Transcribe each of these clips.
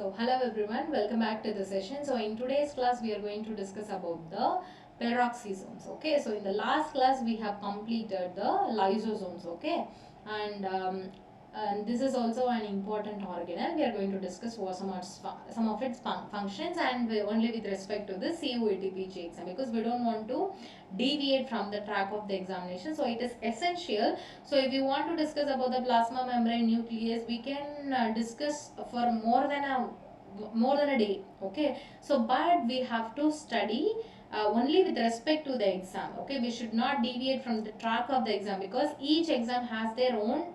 So hello everyone, welcome back to the session. So in today's class we are going to discuss about the peroxisomes. Okay, so in the last class we have completed the lysosomes. Okay, and this is also an important organelle. We are going to discuss what some of its functions, and only with respect to the CUET-PG exam, because we don't want to deviate from the track of the examination. So it is essential. So if you want to discuss about the plasma membrane nucleus, we can discuss for more than a day. Okay, so but we have to study only with respect to the exam. Okay, we should not deviate from the track of the exam, because each exam has their own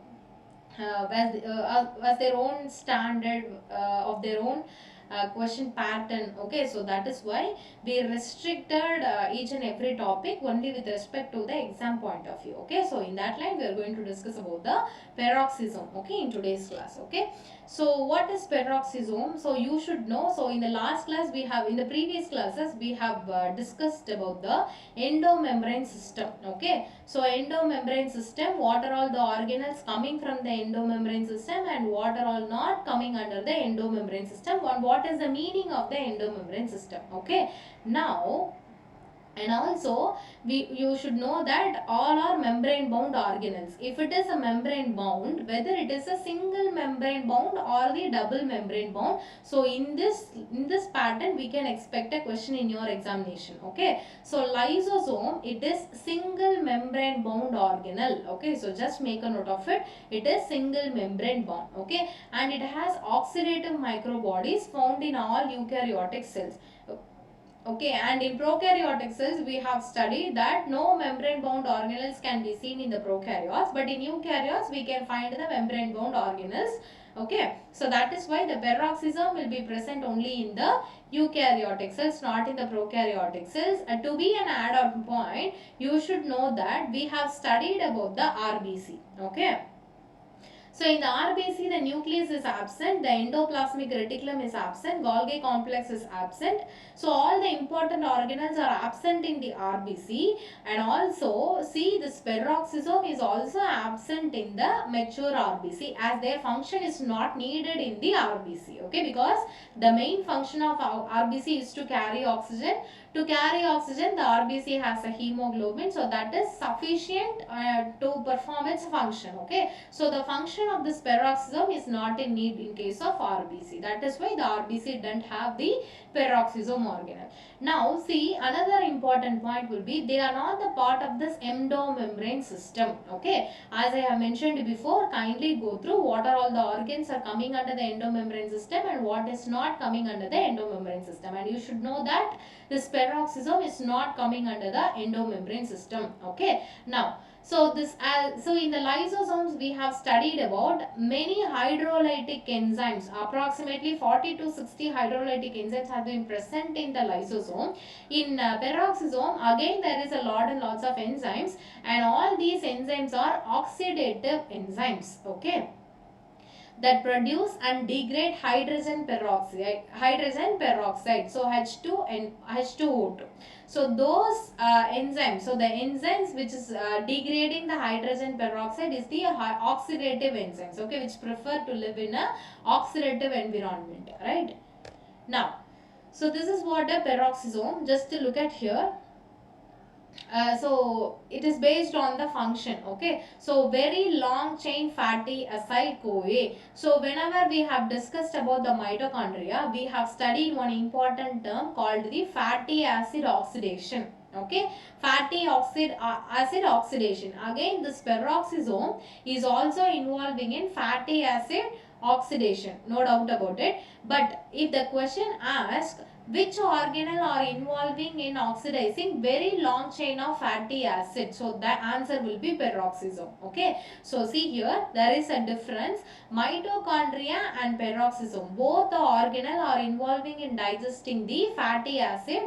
was their own standard of their own question pattern. Okay, so that is why we restricted each and every topic only with respect to the exam point of view. Okay, so in that line we are going to discuss about the peroxisome, okay, in today's class. Okay, so what is peroxisome? So you should know. So in the last class we have, in the previous classes we have discussed about the endomembrane system. Okay, so endomembrane system, what are all the organelles coming from the endomembrane system and what are all not coming under the endomembrane system, and what is the meaning of the endomembrane system. Okay, now, and also you should know that all are membrane bound organelles. If it is a membrane bound, whether it is a single membrane bound or the double membrane bound, so in this pattern we can expect a question in your examination. Okay, so lysosome, it is single membrane bound organelle. Okay, so just make a note of it. It is single membrane bound. Okay, and it has oxidative microbodies found in all eukaryotic cells. Okay, and in prokaryotic cells we have studied that no membrane bound organelles can be seen in the prokaryotes, but in eukaryotes we can find the membrane bound organelles. Okay, so that is why the peroxisome will be present only in the eukaryotic cells, not in the prokaryotic cells. To be an add-on point, you should know that we have studied about the RBC. Okay, so in the RBC, the nucleus is absent, the endoplasmic reticulum is absent, Golgi complex is absent. So all the important organelles are absent in the RBC, and also see this peroxisome is also absent in the mature RBC, as their function is not needed in the RBC. Okay, because the main function of RBC is to carry oxygen. To carry oxygen, the RBC has a hemoglobin, so that is sufficient to perform its function. Okay, so the function of this peroxisome is not in need in case of RBC. That is why the RBC doesn't have the peroxisome organelle. Now see, another important point will be they are not the part of this endomembrane system. Okay, as I have mentioned before, kindly go through what are all the organs are coming under the endomembrane system and what is not coming under the endomembrane system, and you should know that this peroxisome is not coming under the endomembrane system. Okay, now so in the lysosomes we have studied about many hydrolytic enzymes. Approximately 40 to 60 hydrolytic enzymes have been present in the lysosome. In peroxisome, again there is a lot and lots of enzymes, and all these enzymes are oxidative enzymes. Okay, that produce and degrade hydrogen peroxide, so H2 and H2O2. So those enzymes, so the enzymes which is degrading the hydrogen peroxide is the oxidative enzymes. Okay, which prefer to live in a oxidative environment, right? Now, so this is what a peroxisome, just to look at here. So it is based on the function. Okay, so very long chain fatty acid CoA. So whenever we have discussed about the mitochondria, we have studied one important term called the fatty acid oxidation. Okay, acid oxidation. Again, this peroxisome is also involving in fatty acid oxidation, no doubt about it. But if the question asks which organelle are involving in oxidizing very long chain of fatty acids, so the answer will be peroxisome. Okay, so see here there is a difference. Mitochondria and peroxisome, both the organelle are involving in digesting the fatty acid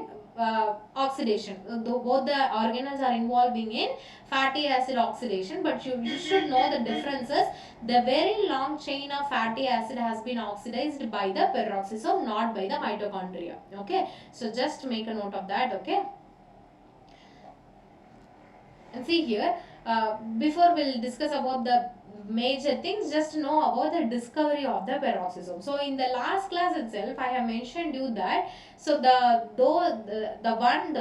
oxidation. Both the organelles are involving in fatty acid oxidation, but you should know the differences. The very long chain of fatty acid has been oxidized by the peroxisome, not by the mitochondria. Okay, so just make a note of that. Okay, and see here, before we'll discuss about the major things, just know about the discovery of the peroxisome. So in the last class itself I have mentioned you that, so the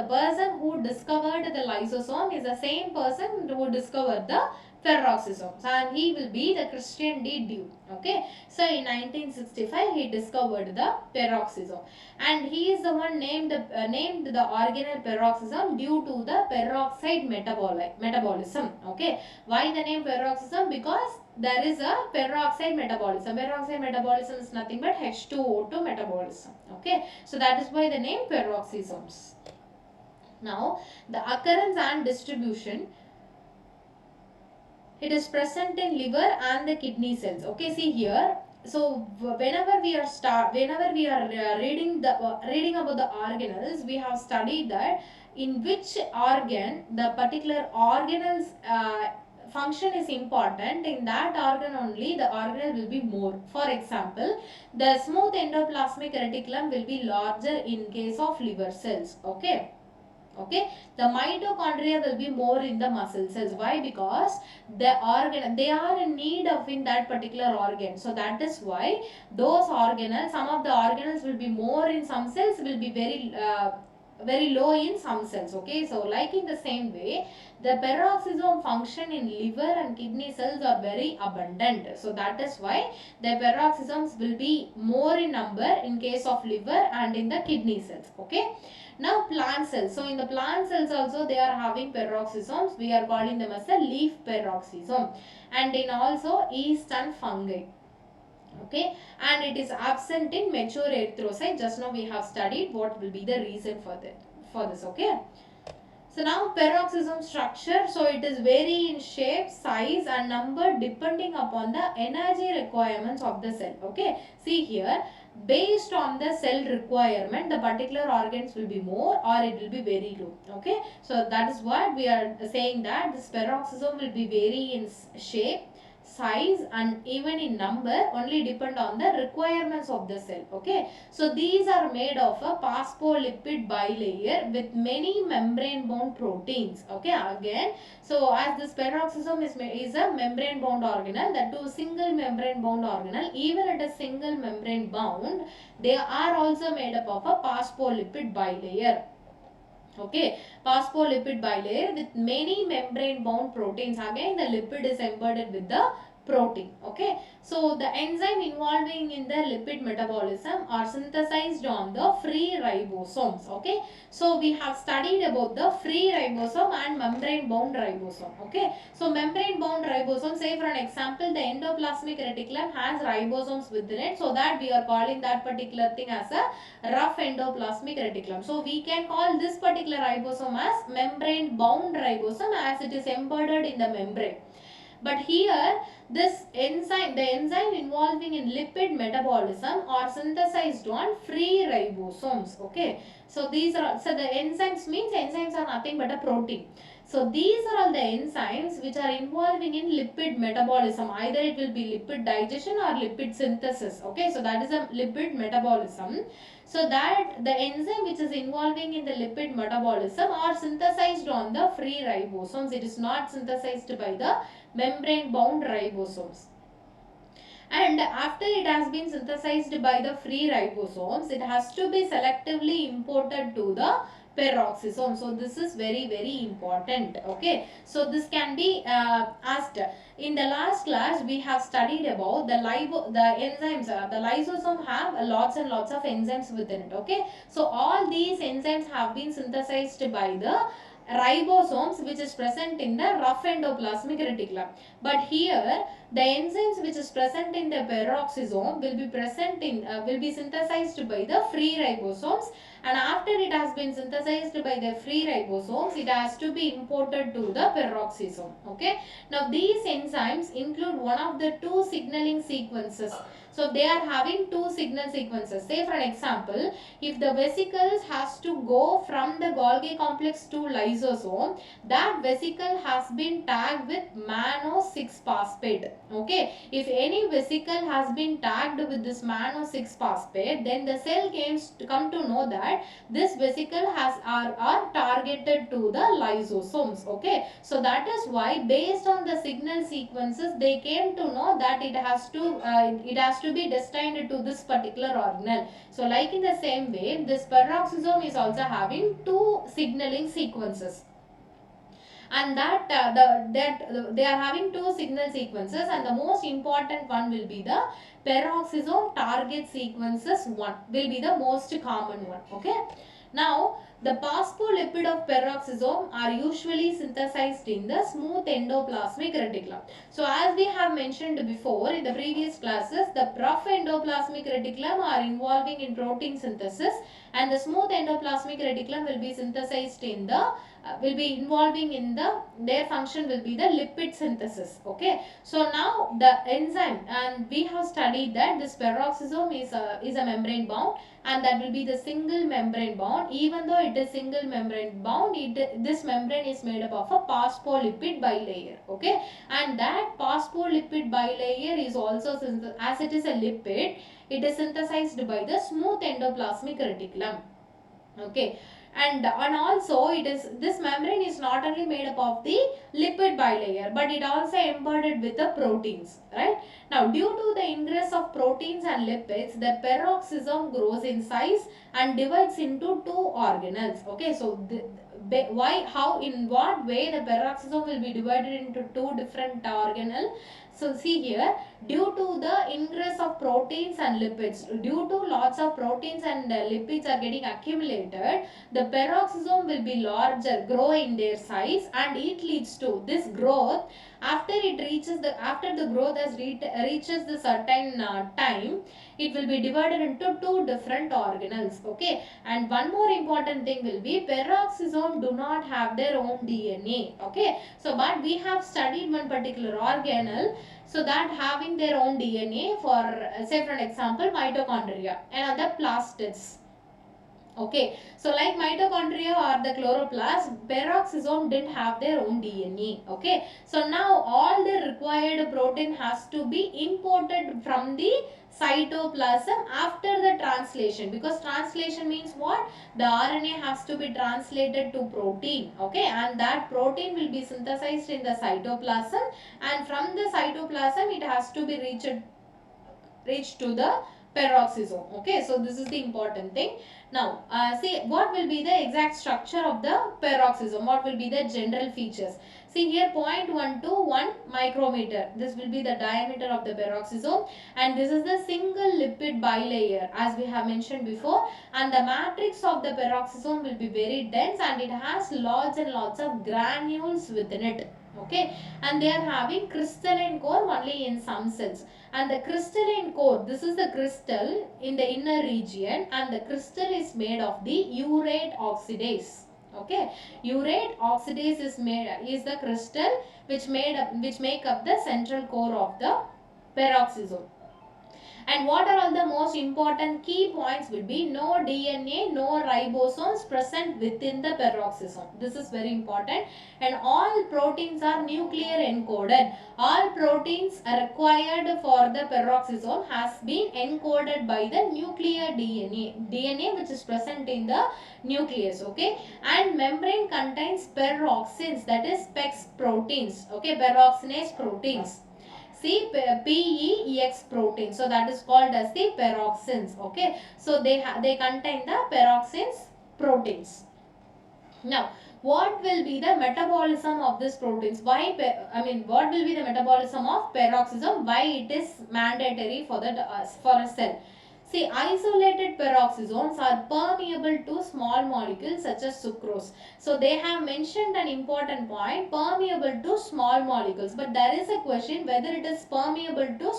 person who discovered the lysosome is the same person who discovered the peroxisomes, and he will be the Christian D. Due. Okay, so in 1965 he discovered the peroxisome, and he is the one named the organelle peroxisome due to the peroxide metabolism. Okay, why the name peroxisome? Because there is a peroxide metabolism. Peroxide metabolism is nothing but H2O2 metabolism. Okay, so that is why the name peroxisomes. Now the occurrence and distribution, it is present in liver and the kidney cells. Okay, see here. So whenever we are reading about the organelles, we have studied that in which organ the particular organelles function is important. In that organ only the organelle will be more. For example, the smooth endoplasmic reticulum will be larger in case of liver cells. Okay, the mitochondria will be more in the muscle cells. Why? Because they are in need of in that particular organ. So that is why those organelles, some of the organelles will be more in some cells, will be very low in some cells. Okay, so like in the same way, the peroxisome function in liver and kidney cells are very abundant. So that is why the peroxisomes will be more in number in case of liver and in the kidney cells. Okay, now plant cells. So in the plant cells also they are having peroxisomes. We are calling them as a leaf peroxisome, and in also yeast and fungi. Okay, and it is absent in mature erythrocyte. Just now we have studied what will be the reason for this. Okay, so now peroxisome structure. So it is vary in shape, size and number depending upon the energy requirements of the cell. Okay, see here, based on the cell requirement the particular organs will be more or it will be very low. Okay, so that is what we are saying, that this peroxisome will be vary in shape, size and even in number, only depend on the requirements of the cell. Okay, so these are made of a phospholipid bilayer with many membrane bound proteins. Okay, again, so as this peroxisome is a membrane bound organelle, that too single membrane bound organelle, even it is single membrane bound, they are also made up of a phospholipid bilayer. Okay, phospholipid bilayer with many membrane bound proteins. Again the lipid is embedded with the protein. Okay, so the enzyme involving in the lipid metabolism are synthesized on the free ribosomes. Okay, so we have studied about the free ribosome and membrane bound ribosome. Okay, so membrane bound ribosome, say for an example the endoplasmic reticulum has ribosomes within it, so that we are calling that particular thing as a rough endoplasmic reticulum. So we can call this particular ribosome as membrane bound ribosome as it is embedded in the membrane. But here the enzyme involving in lipid metabolism are synthesized on free ribosomes. Okay, so the enzymes means enzymes are nothing but a protein. So these are all the enzymes which are involving in lipid metabolism. Either it will be lipid digestion or lipid synthesis. Okay, so that is a lipid metabolism. So that the enzyme which is involving in the lipid metabolism are synthesized on the free ribosomes. It is not synthesized by the membrane bound ribosomes. And after it has been synthesized by the free ribosomes, it has to be selectively imported to the peroxisome. So this is very important. Okay, so this can be asked. In the last class we have studied about the enzymes. The lysosome have lots and lots of enzymes within it. Okay, so all these enzymes have been synthesized by the ribosomes, which is present in the rough endoplasmic reticulum. But here the enzymes which is present in the peroxisome will be synthesized by the free ribosomes, and after it has been synthesized by the free ribosomes, it has to be imported to the peroxisome. Okay, now these enzymes include one of the two signaling sequences. So they are having two signal sequences. Say for an example, if the vesicles has to go from the Golgi complex to lysosome, that vesicle has been tagged with mannose 6 phosphate. Okay, if any vesicle has been tagged with this mannose 6 phosphate, then the cell come to know that this vesicle are targeted to the lysosomes. Okay, so that is why based on the signal sequences they came to know that it has to be destined to this particular organelle. So like in the same way, this peroxisome is also having two signaling sequences, and they are having two signal sequences, and the most important one will be the peroxisome target sequences. One will be the most common one. Okay, now the phospholipid of peroxisome are usually synthesized in the smooth endoplasmic reticulum. So as we have mentioned before in the previous classes, the rough endoplasmic reticulum are involving in protein synthesis, and the smooth endoplasmic reticulum will be synthesized in the will be involving in their function will be the lipid synthesis. Okay, so now the enzyme, and we have studied that this peroxisome is a membrane bound, and that will be the single membrane bound. Even though it is single membrane bound, this membrane is made up of a phospholipid bilayer. Okay, and that phospholipid bilayer is also, as it is a lipid, it is synthesized by the smooth endoplasmic reticulum. Okay, and also it is, this membrane is not only made up of the lipid bilayer, but it also embedded with the proteins, right? Now due to the ingress of proteins and lipids, the peroxisome grows in size and divides into two organelles. Okay, so how, in what way the peroxisome will be divided into two different organelles? So see here, due to the ingress of proteins and lipids, due to lots of proteins and lipids are getting accumulated, the peroxisome will be larger, grow in their size, and it leads to this growth. After the growth has reaches the certain time, it will be divided into two different organelles. Okay, and one more important thing will be peroxisome do not have their own DNA. Okay, so but we have studied one particular organelle, so that having their own DNA for say for an example mitochondria and other plastids. Okay, so like mitochondria or the chloroplast, peroxisome didn't have their own DNA. Okay, so now all the required protein has to be imported from the cytoplasm after the translation, because translation means what? The RNA has to be translated to protein. Okay, and that protein will be synthesized in the cytoplasm, and from the cytoplasm it has to be reached to the peroxisome. Okay, so this is the important thing. Now see what will be the exact structure of the peroxisome, what will be the general features. See here, 0.121 micrometer, this will be the diameter of the peroxisome, and this is the single lipid bilayer as we have mentioned before, and the matrix of the peroxisome will be very dense, and it has lots and lots of granules within it. Okay, and they are having crystalline core only in some cells, and the crystalline core, this is the crystal in the inner region, and the crystal is made of the urate oxidase. Okay, urate oxidase is the crystal which make up the central core of the peroxisome. And what are all the most important key points will be no DNA, no ribosomes present within the peroxisome. This is very important. And all proteins are nuclear encoded. All proteins are required for the peroxisome has been encoded by the nuclear DNA which is present in the nucleus. Okay, and membrane contains peroxins, that is PEX proteins. Okay, peroxinase proteins. See, PEX protein, so that is called as the peroxins. Okay, so they contain the peroxins proteins. Now what will be the metabolism of these proteins? Why what will be the metabolism of peroxisome? Why it is mandatory for for a cell? See, isolated peroxisomes are permeable to small molecules such as sucrose. So they have mentioned an important point, permeable to small molecules. But there is a question whether it is permeable to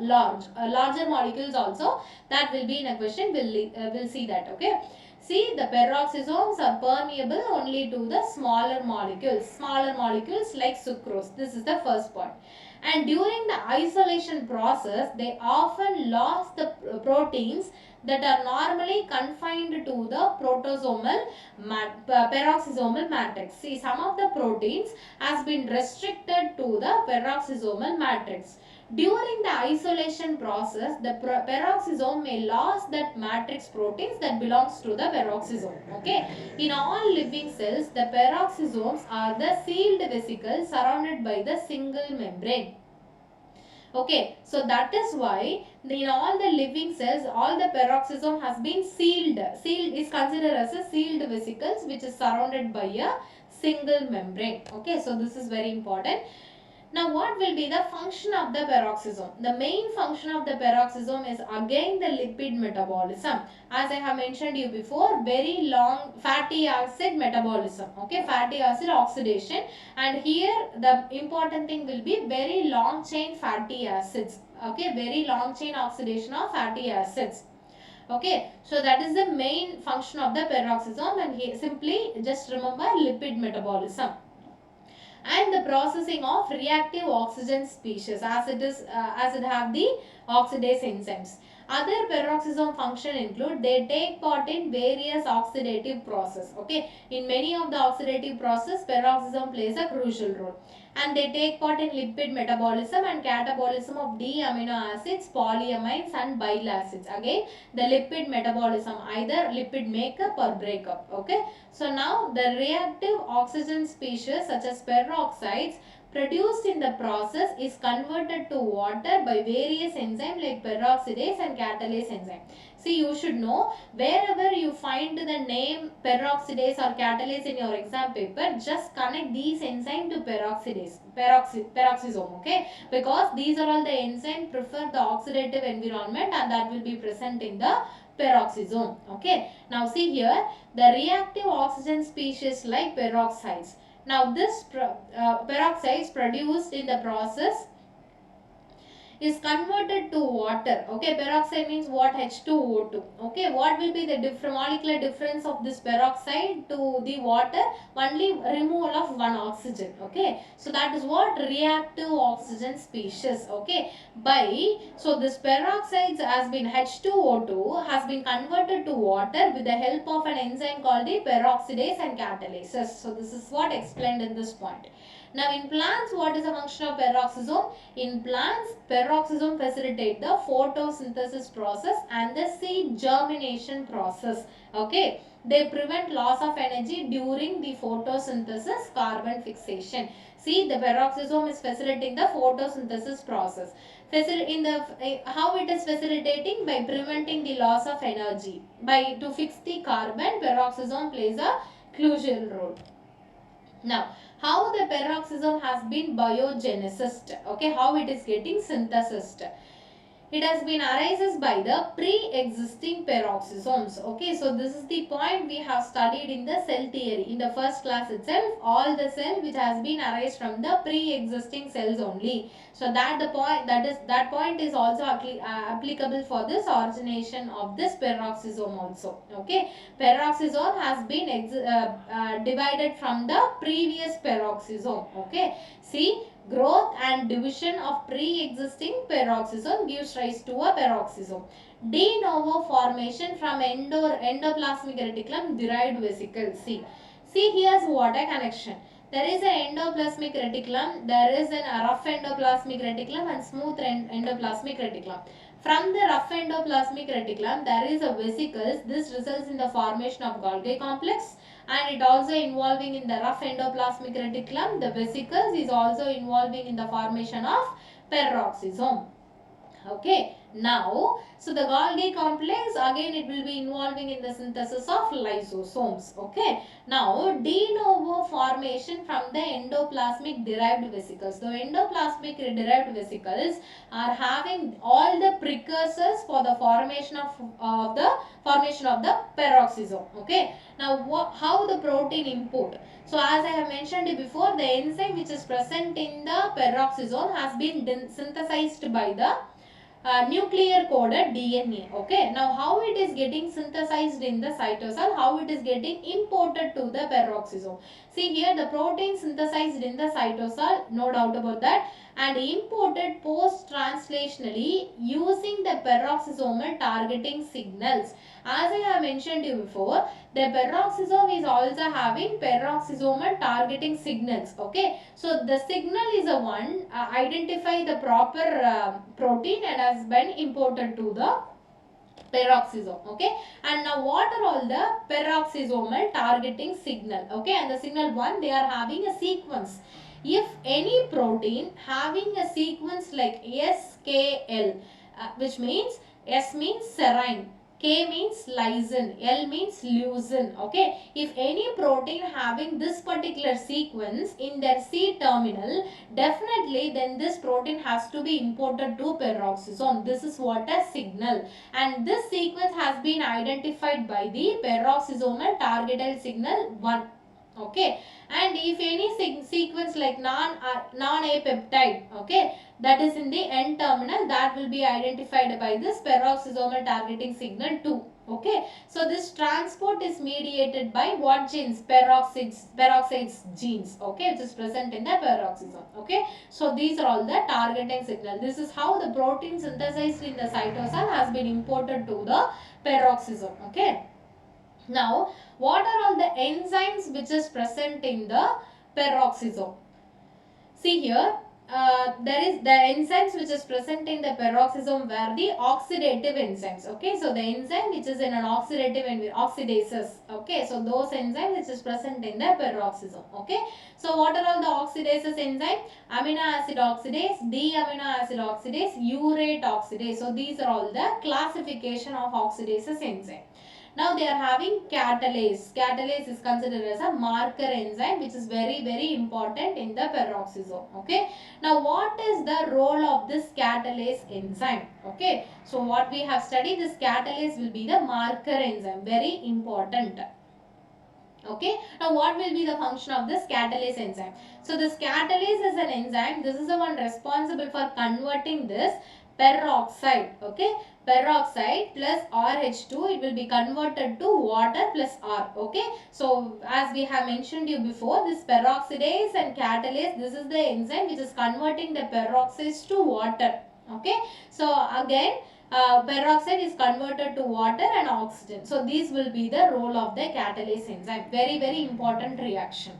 larger molecules also. That will be in a question. We'll see that. Okay. See, the peroxisomes are permeable only to the smaller molecules like sucrose. This is the first point. And during the isolation process, they often lost the proteins that are normally confined to the peroxisomal matrix. See, some of the proteins has been restricted to the peroxisomal matrix. During the isolation process, the peroxisome may lose that matrix proteins that belongs to the peroxisome. Okay. In all living cells, the peroxisomes are the sealed vesicles surrounded by the single membrane. Okay, so that is why in all the living cells, all the peroxisome has been sealed. Sealed is considered as a sealed vesicles which is surrounded by a single membrane. Okay, so this is very important. Now, what will be the function of the peroxisome? The main function of the peroxisome is again the lipid metabolism. As I have mentioned you before, very long fatty acid metabolism. Okay, fatty acid oxidation. And here the important thing will be very long chain fatty acids. Okay, very long chain oxidation of fatty acids. Okay, so that is the main function of the peroxisome, and here simply just remember lipid metabolism and the processing of reactive oxygen species as it have the oxidase enzymes. Other peroxisome function include they take part in various oxidative process. Okay, in many of the oxidative process, peroxisome plays a crucial role, and they take part in lipid metabolism and catabolism of D amino acids, polyamines, and bile acids. Again, the lipid metabolism, either lipid makeup or breakup. Okay, so now the reactive oxygen species such as peroxides produced in the process is converted to water by various enzymes like peroxidase and catalase enzyme. See, you should know wherever you find the name peroxidase or catalase in your exam paper, just connect these enzymes to peroxisome, okay? Because these are all the enzymes prefer the oxidative environment and that will be present in the peroxisome. Okay, now see here the reactive oxygen species like peroxides. Now this peroxides produced in the process is converted to water. Okay, peroxide means what? H2O2. Okay, what will be the molecular difference of this peroxide to the water? Only removal of one oxygen. Okay, so that is what reactive oxygen species. Okay, so this peroxides has been H2O2 has been converted to water with the help of an enzyme called the peroxidase and catalases. So this is what explained in this point. Now in plants, what is the function of peroxisome? In plants, peroxisome facilitate the photosynthesis process and the seed germination process. Okay, they prevent loss of energy during the photosynthesis carbon fixation. See, the peroxisome is facilitating the photosynthesis process. How it is facilitating? By preventing the loss of energy. To fix the carbon, peroxisome plays a crucial role. Now, how the peroxisome has been biogenesis? Okay, how it is getting synthesized? It has been arises by the pre-existing peroxisomes. Okay, so this is the point we have studied in the cell theory. In the first class itself, all the cell which has been arise from the pre-existing cells only. So that point is also applicable for this origination of this peroxisome also. Okay, peroxisome has been divided from the previous peroxisome. Okay, see, growth and division of pre-existing peroxisome gives rise to a peroxisome. De novo formation from endoplasmic reticulum derived vesicles. See here's what a connection. There is an endoplasmic reticulum, there is a rough endoplasmic reticulum and smooth endoplasmic reticulum. From the rough endoplasmic reticulum, there is a vesicles. This results in the formation of Golgi complex, and it also involving in the rough endoplasmic reticulum. The vesicles is also involving in the formation of peroxisome. Okay, now, so the Golgi complex, again it will be involving in the synthesis of lysosomes. Okay, now de novo formation from the endoplasmic derived vesicles. The endoplasmic derived vesicles are having all the precursors for the formation of the peroxisome. Okay, now how the protein input? So as I have mentioned before, the enzyme which is present in the peroxisome has been synthesized by the nuclear coded DNA. Okay, now how it is getting synthesized in the cytosol, how it is getting imported to the peroxisome. See here the protein synthesized in the cytosol, no doubt about that. and imported post-translationally using the peroxisomal targeting signals. As I have mentioned you before, the peroxisome is also having peroxisomal targeting signals. Okay, so the signal is a one identify the proper protein and has been imported to the peroxisome. Okay, and now what are all the peroxisomal targeting signal? Okay, and the signal one, they are having a sequence. If any protein having a sequence like SKL, which means S means serine, K means lysin, L means leucine. Okay, if any protein having this particular sequence in their C terminal, definitely then this protein has to be imported to peroxisome. This is what a signal, and this sequence has been identified by the peroxisomal targeted signal 1. Okay, and if any sequence like non-apeptide, okay, that is in the N terminal, that will be identified by this peroxisomal targeting signal 2. Okay, so this transport is mediated by what genes? Peroxides genes, okay, which is present in the peroxisome. Okay, so these are all the targeting signal. This is how the protein synthesized in the cytosol has been imported to the peroxisome. Okay, now what are all the enzymes which is present in the peroxisome? See here, there is the enzymes which is present in the peroxisome were the oxidative enzymes. Okay, so the enzyme which is in an oxidative environment, oxidases. Okay, so those enzymes which is present in the peroxisome. Okay, so what are all the oxidases enzyme? Amino acid oxidase, D-amino acid oxidase, urate oxidase. So these are all the classification of oxidases enzyme. Now they are having catalase. Catalase is considered as a marker enzyme which is very important in the peroxisome. Okay. Now what is the role of this catalase enzyme? Okay. So what we have studied, this catalase will be the marker enzyme. Very important. Okay, now what will be the function of this catalase enzyme? So this catalase is an enzyme. This is the one responsible for converting this peroxide, okay, peroxide plus RH2, it will be converted to water plus R. Okay, so as we have mentioned you before, this peroxidase and catalase, this is the enzyme which is converting the peroxides to water. Okay, so again peroxide is converted to water and oxygen. So these will be the role of the catalase enzyme. Very important reaction.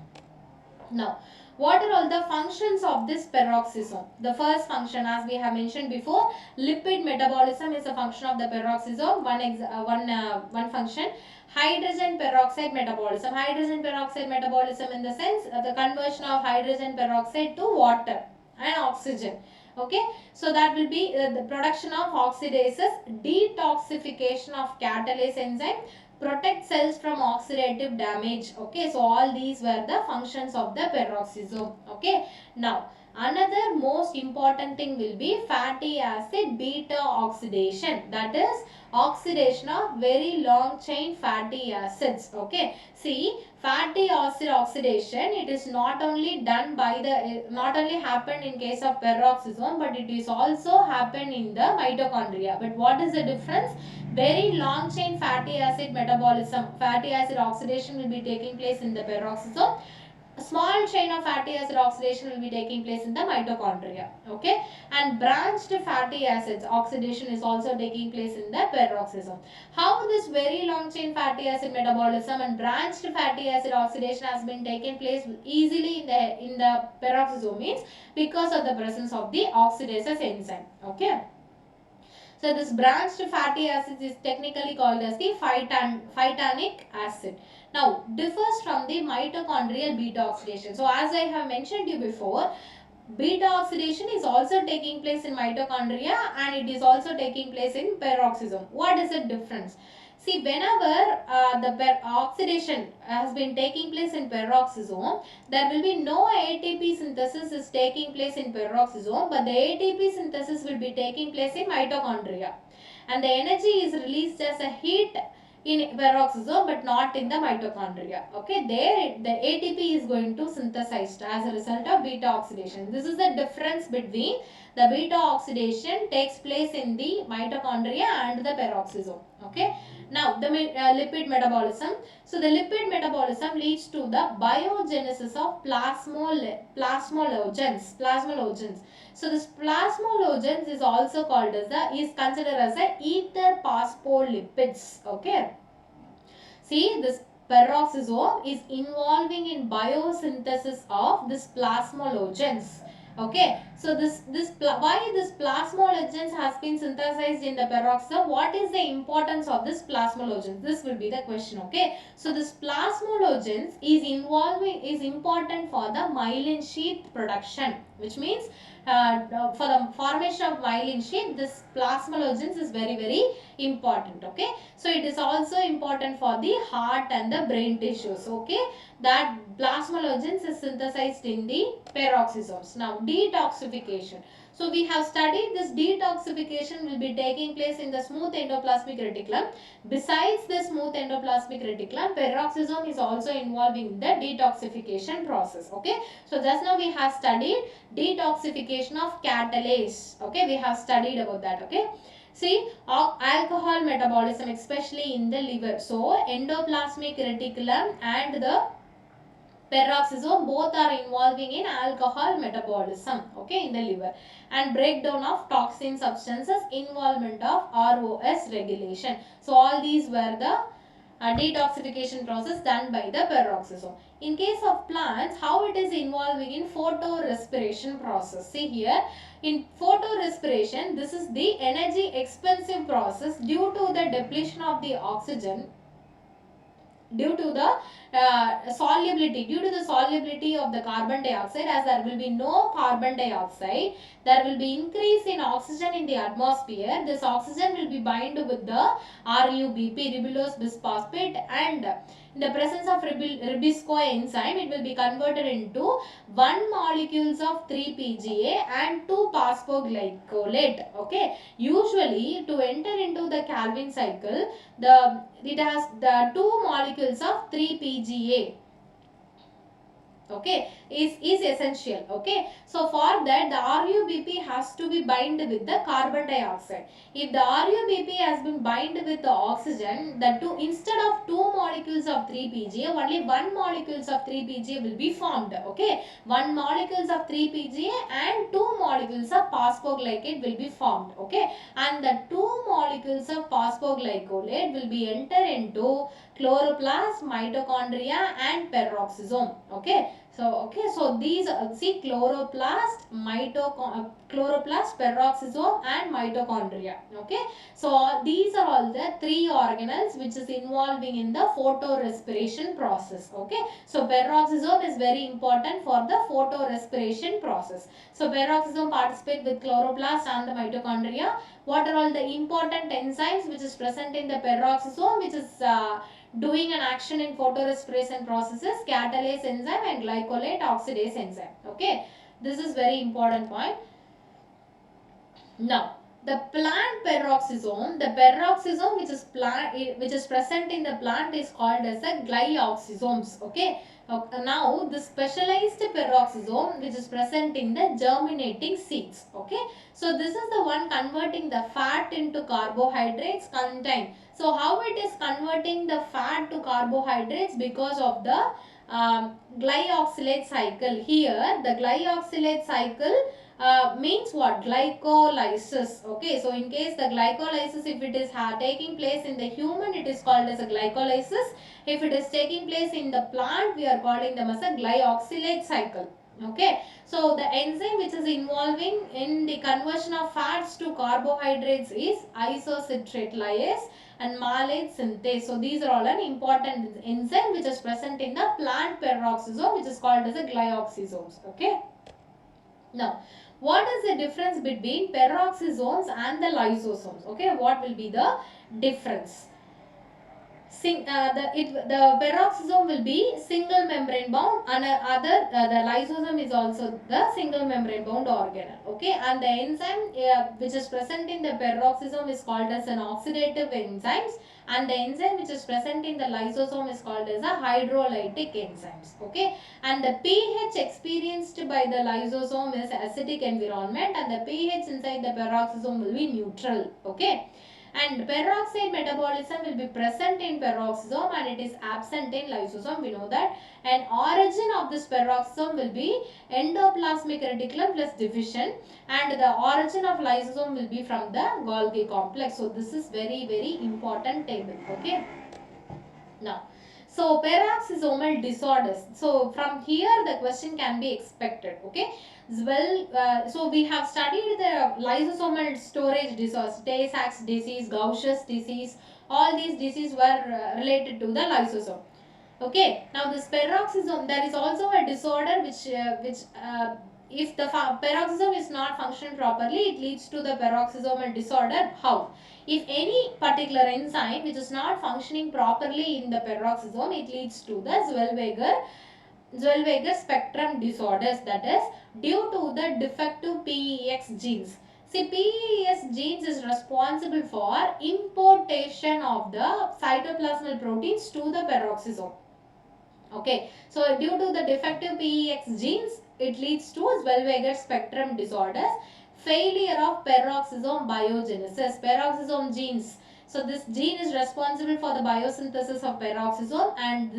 Now, what are all the functions of this peroxisome? The first function, as we have mentioned before, lipid metabolism is a function of the peroxisome. One function. Hydrogen peroxide metabolism. Hydrogen peroxide metabolism in the sense the conversion of hydrogen peroxide to water and oxygen. Okay, so that will be the production of oxidases, detoxification of catalase enzyme, protect cells from oxidative damage. Okay, so all these were the functions of the peroxisome. Okay, now another most important thing will be fatty acid beta oxidation, that is oxidation of very long chain fatty acids. Okay, see, fatty acid oxidation, it is not only done by the not only happened in case of peroxisome, but it is also happened in the mitochondria. But what is the difference? Very long chain fatty acid metabolism, fatty acid oxidation will be taking place in the peroxisome. A small chain of fatty acid oxidation will be taking place in the mitochondria. Okay, and branched fatty acids oxidation is also taking place in the peroxisome. How this very long chain fatty acid metabolism and branched fatty acid oxidation has been taken place easily in the peroxisome means because of the presence of the oxidases enzyme. Okay. So this branched fatty acid is technically called as the phytanic acid. Now differs from the mitochondrial beta oxidation. So as I have mentioned you before, beta oxidation is also taking place in mitochondria and it is also taking place in peroxisome. What is the difference? See, whenever the oxidation has been taking place in peroxisome, there will be no ATP synthesis is taking place in peroxisome, but the ATP synthesis will be taking place in mitochondria. And the energy is released as a heat in peroxisome but not in the mitochondria. Okay, there the ATP is going to synthesized as a result of beta oxidation. This is the difference between the beta oxidation takes place in the mitochondria and the peroxisome. Okay. Now the lipid metabolism. So the lipid metabolism leads to the biogenesis of plasmalogens. So this plasmalogens is also called as is considered as a ether phospholipids. Okay. See, this peroxisome is involving in biosynthesis of this plasmalogens. Okay, so why this plasmalogens has been synthesized in the peroxisome? What is the importance of this plasmalogens? This will be the question. Okay, so this plasmalogens is important for the myelin sheath production, which means for the formation of myelin sheath, this plasmalogens is very important. Okay, so it is also important for the heart and the brain tissues. Okay, that plasmalogens is synthesized in the peroxisomes. Now detoxification. So we have studied this detoxification will be taking place in the smooth endoplasmic reticulum. Besides the smooth endoplasmic reticulum, peroxisome is also involving in the detoxification process. Okay, so just now we have studied detoxification of catalase. Okay, we have studied about that. Okay, see, alcohol metabolism, especially in the liver. So endoplasmic reticulum and the peroxisome both are involving in alcohol metabolism, okay, in the liver, and breakdown of toxin substances, involvement of ROS regulation. So all these were the detoxification process done by the peroxisome. In case of plants, how it is involving in photorespiration process. See here, in photorespiration, this is the energy expensive process due to the depletion of the oxygen due to the solubility of the carbon dioxide. As there will be no carbon dioxide, there will be increase in oxygen in the atmosphere. This oxygen will be bind with the RUBP, ribulose bisphosphate, and in the presence of ribisco enzyme, it will be converted into 1 molecules of 3-PGA and 2 phosphoglycolate. Okay, usually to enter into the Calvin cycle, it has the 2 molecules of 3-PGA, okay, is essential. Okay, so for that the RUBP has to be bind with the carbon dioxide. If the RUBP has been bind with the oxygen, the two, instead of 2 molecules of 3-PGA, only 1 molecules of 3-PGA will be formed. Okay, 1 molecules of 3-PGA and 2 molecules of phosphoglycate will be formed. Okay, and the 2 molecules of phosphoglycolate will be enter into chloroplast, mitochondria and peroxisome. Okay, so these see chloroplast, chloroplast, peroxisome and mitochondria. Okay, so these are all the 3 organelles which is involving in the photorespiration process. Okay, so peroxisome is very important for the photorespiration process. So peroxisome participate with chloroplast and the mitochondria. What are all the important enzymes which is present in the peroxisome, which is doing an action in photorespiration processes? Catalase enzyme and glycolate oxidase enzyme. Okay, this is very important point. Now the plant peroxisome, the peroxisome which is present in the plant is called as a glyoxisomes. Okay, now the specialized peroxisome which is present in the germinating seeds. Okay, so this is the one converting the fat into carbohydrates contain. So how it is converting the fat to carbohydrates? Because of the glyoxylate cycle. Here the glyoxylate cycle means what? Glycolysis. Okay, so in case the glycolysis, if it is taking place in the human, it is called as a glycolysis. If it is taking place in the plant, we are calling them as a glyoxylate cycle. Okay, so the enzyme which is involving in the conversion of fats to carbohydrates is isocitrate lyase and malate synthase. So these are all an important enzyme which is present in the plant peroxisome, which is called as a glyoxysomes. Okay, now what is the difference between peroxisomes and the lysosomes? Okay, what will be the difference? The peroxisome will be single membrane bound, and the lysosome is also the single membrane bound organelle. Okay, and the enzyme which is present in the peroxisome is called as an oxidative enzymes, and the enzyme which is present in the lysosome is called as a hydrolytic enzymes. Okay, and the pH experienced by the lysosome is acidic environment, and the pH inside the peroxisome will be neutral. Okay, And peroxide metabolism will be present in peroxisome and it is absent in lysosome. We know that. And origin of this peroxisome will be endoplasmic reticulum plus division, and the origin of lysosome will be from the Golgi complex. So this is very, very important table. Okay. Now, so peroxisomal disorders. So from here the question can be expected. Okay. Well, so we have studied the lysosomal storage disorders, Tay-Sachs disease, Gaucher's disease. All these diseases were related to the lysosome. Okay. Now this peroxisome, there is also a disorder which if the peroxisome is not functioning properly, it leads to the peroxisomal disorder. How? If any particular enzyme which is not functioning properly in the peroxisome, it leads to the Zellweger spectrum disorders, that is due to the defective PEX genes. See, PEX genes is responsible for importation of the cytoplasmal proteins to the peroxisome. Okay, so due to the defective PEX genes, it leads to Zellweger spectrum disorders, failure of peroxisome biogenesis, peroxisome genes. So this gene is responsible for the biosynthesis of peroxisome, and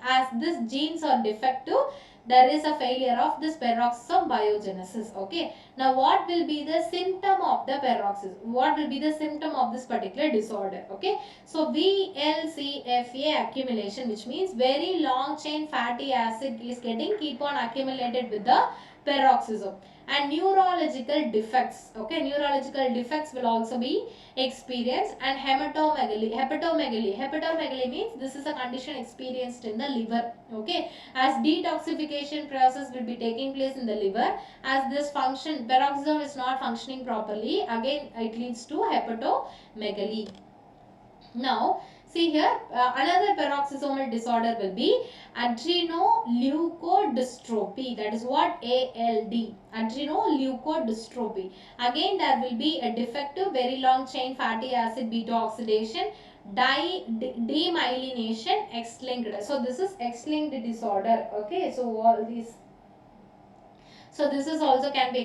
as these genes are defective, there is a failure of this peroxisome biogenesis. Okay, now what will be the symptom of the peroxisome? What will be the symptom of this particular disorder? Okay, so VLCFA accumulation, which means very long chain fatty acid is keep on accumulated with the peroxisome. And neurological defects. Okay, neurological defects will also be experienced. And hepatomegaly means this is a condition experienced in the liver. Okay, as detoxification process will be taking place in the liver, as this peroxisome is not functioning properly, again it leads to hepatomegaly. Now, see here, another peroxisomal disorder will be adrenoleukodystrophy. That is what ALD, adrenoleukodystrophy. Again, there will be a defective very long chain fatty acid beta-oxidation, demyelination, X-linked. So, this is X-linked disorder. Okay, so all these. So this also can be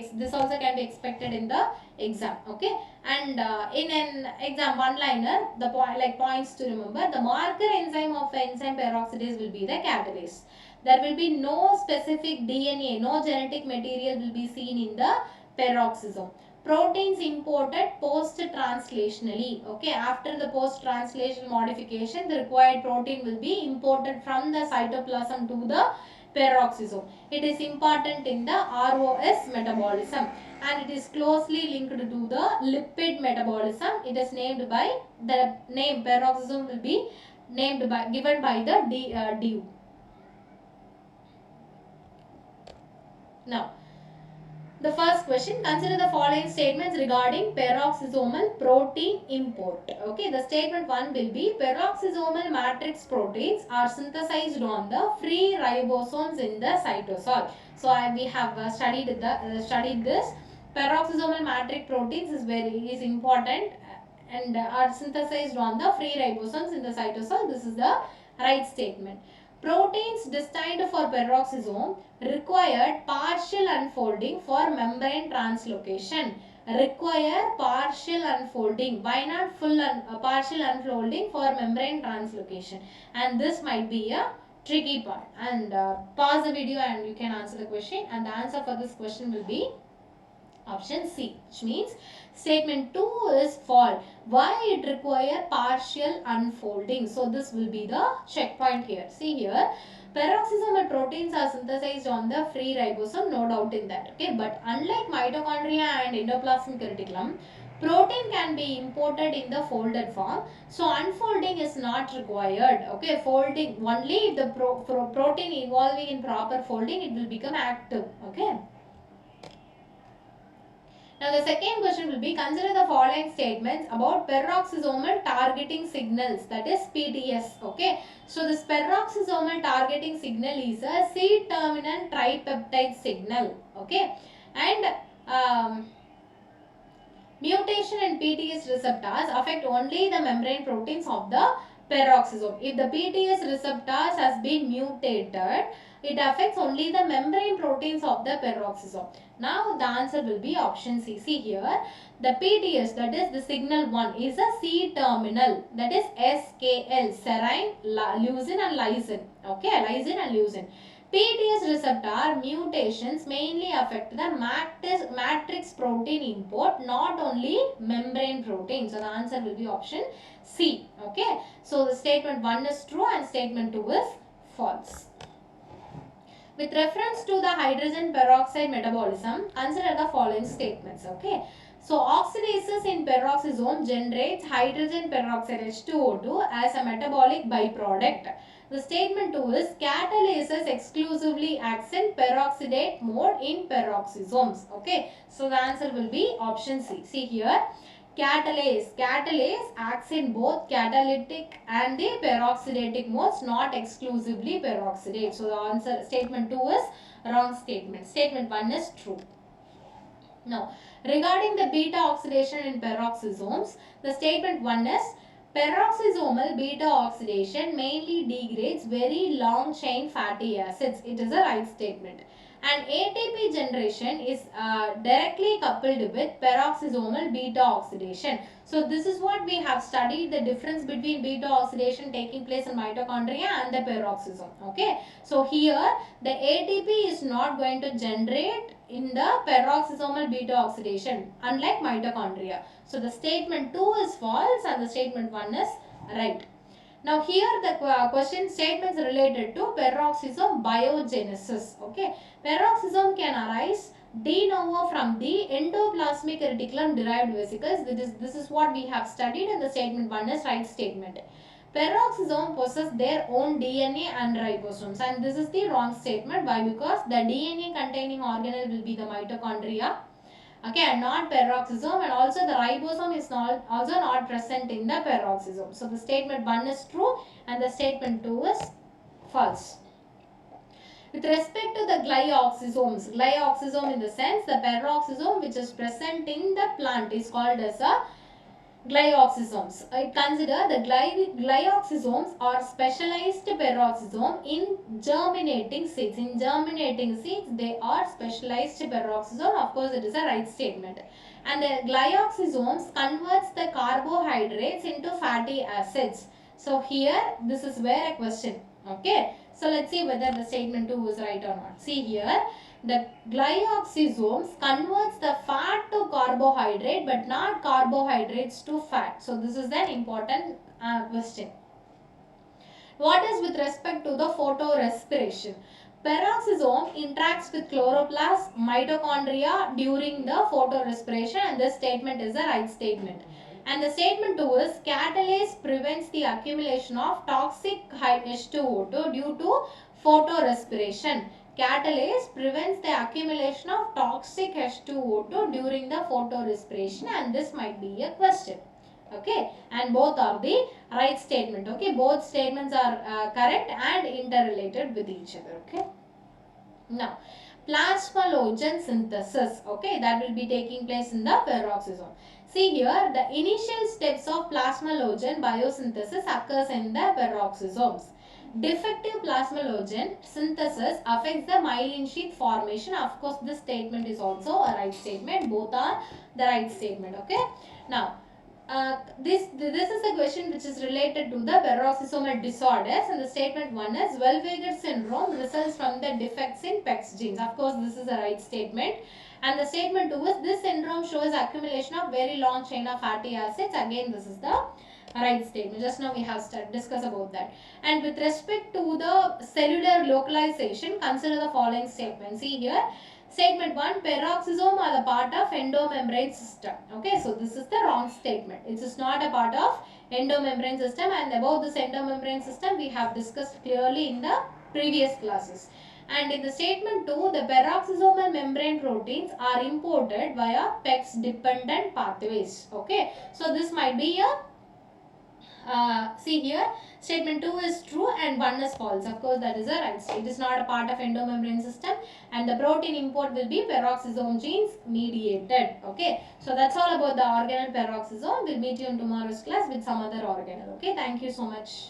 expected in the exam. Okay, and in an exam one liner, the points to remember: the marker enzyme of enzyme peroxidase will be the catalase. There will be no specific DNA, no genetic material will be seen in the peroxisome. Proteins imported post-translationally. Okay, after the post-translational modification, the required protein will be imported from the cytoplasm to the peroxisome. It is important in the ROS metabolism and it is closely linked to the lipid metabolism. It is named by the name peroxisome will be given by the DU. Now, the first question, consider the following statements regarding peroxisomal protein import. Okay, the statement 1 will be peroxisomal matrix proteins are synthesized on the free ribosomes in the cytosol. So we have studied this. Peroxisomal matrix proteins is important and are synthesized on the free ribosomes in the cytosol. This is the right statement. Proteins destined for peroxisome required partial unfolding for membrane translocation. Require partial unfolding. Why not partial unfolding for membrane translocation? And this might be a tricky part. And pause the video and you can answer the question. And the answer for this question will be option C, which means statement 2 is false. Why it require partial unfolding? So this will be the checkpoint here. See here, peroxisomal proteins are synthesized on the free ribosome, no doubt in that. Okay, but unlike mitochondria and endoplasmic reticulum, protein can be imported in the folded form. So unfolding is not required. Okay, folding only if the protein involving in proper folding, it will become active. Okay. Now the second question will be, consider the following statements about peroxisomal targeting signals, that is PTS. Okay, so this peroxisomal targeting signal is a C-terminal tripeptide signal. Okay, and mutation in PTS receptors affect only the membrane proteins of the peroxisome. If the PTS receptors has been mutated, It affects only the membrane proteins of the peroxisome. Now the answer will be option C. See here, the PTS, that is the signal 1, is a C terminal, that is SKL, serine, leucine and lysine. Okay, lysine and leucine. PTS receptor mutations mainly affect the matrix protein import, not only membrane protein. So the answer will be option C. Okay. So the statement 1 is true and statement 2 is false. With reference to the hydrogen peroxide metabolism, consider the following statements. Okay. So oxidases in peroxisome generates hydrogen peroxide H2O2 as a metabolic byproduct. The statement 2 is catalases exclusively acts in peroxidate mode in peroxisomes. Okay. So the answer will be option C. See here. Catalase acts in both catalytic and the peroxidatic modes, not exclusively peroxidate. So the answer, statement 2 is wrong statement. Statement 1 is true. Now, regarding the beta oxidation in peroxisomes, the statement 1 is peroxisomal beta oxidation mainly degrades very long chain fatty acids. It is a right statement. And ATP generation is directly coupled with peroxisomal beta oxidation. So this is what we have studied, the difference between beta oxidation taking place in mitochondria and the peroxisome. Okay. So here the ATP is not going to generate in the peroxisomal beta oxidation unlike mitochondria. So the statement 2 is false and the statement 1 is right. Now here the question statements related to peroxisome biogenesis. Okay, peroxisome can arise de novo from the endoplasmic reticulum derived vesicles. This is what we have studied and the statement 1 is right statement. Peroxisome possess their own DNA and ribosomes, and this is the wrong statement. Why? Because the DNA containing organelle will be the mitochondria. Okay, and not peroxisome, and also the ribosome is also not present in the peroxisome. So the statement 1 is true and the statement 2 is false. With respect to the glyoxysome in the sense, the peroxisome which is present in the plant is called as a glyoxysomes. I consider the glyoxysomes are specialized peroxisome in germinating seeds. In germinating seeds, they are specialized peroxisome. Of course, it is a right statement. And the glyoxysomes converts the carbohydrates into fatty acids. So here, this is where a question. Okay. So let's see whether the statement 2 is right or not. See here. The glyoxysomes converts the fat to carbohydrate but not carbohydrates to fat. So this is an important question. What is with respect to the photorespiration? Peroxisome interacts with chloroplast mitochondria during the photorespiration, and this statement is a right statement. And the statement 2 is catalase prevents the accumulation of toxic H2O2 due to photorespiration. Catalase prevents the accumulation of toxic H2O2 during the photorespiration, and this might be a question. Okay, and both are the right statement. Okay, both statements are correct and interrelated with each other. Okay. Now, plasmalogen synthesis. Okay, that will be taking place in the peroxisome. See here, the initial steps of plasmalogen biosynthesis occurs in the peroxisomes. Defective plasmalogen synthesis affects the myelin sheath formation. Of course, this statement is also a right statement. Both are the right statement. Okay. Now, this is a question which is related to the peroxisomal disorders, and the statement 1 is Zellweger syndrome results from the defects in PEX genes. Of course, this is a right statement. And the statement 2 is this syndrome shows accumulation of very long chain of fatty acids. Again, this is the right statement. Just now we have discussed about that. And with respect to the cellular localization, consider the following statement. See here. Statement 1, peroxisome are the part of endomembrane system. Okay, so this is the wrong statement. It is not a part of endomembrane system, and about this endomembrane system we have discussed clearly in the previous classes. And in the statement 2, the peroxisomal membrane proteins are imported via PEX dependent pathways. Okay, so this might be a see here, statement 2 is true and 1 is false. Of course, that is a right statement. It is not a part of endomembrane system, and the protein import will be peroxisome genes mediated. Okay, so that's all about the organelle peroxisome. We'll meet you in tomorrow's class with some other organelle. Okay, thank you so much.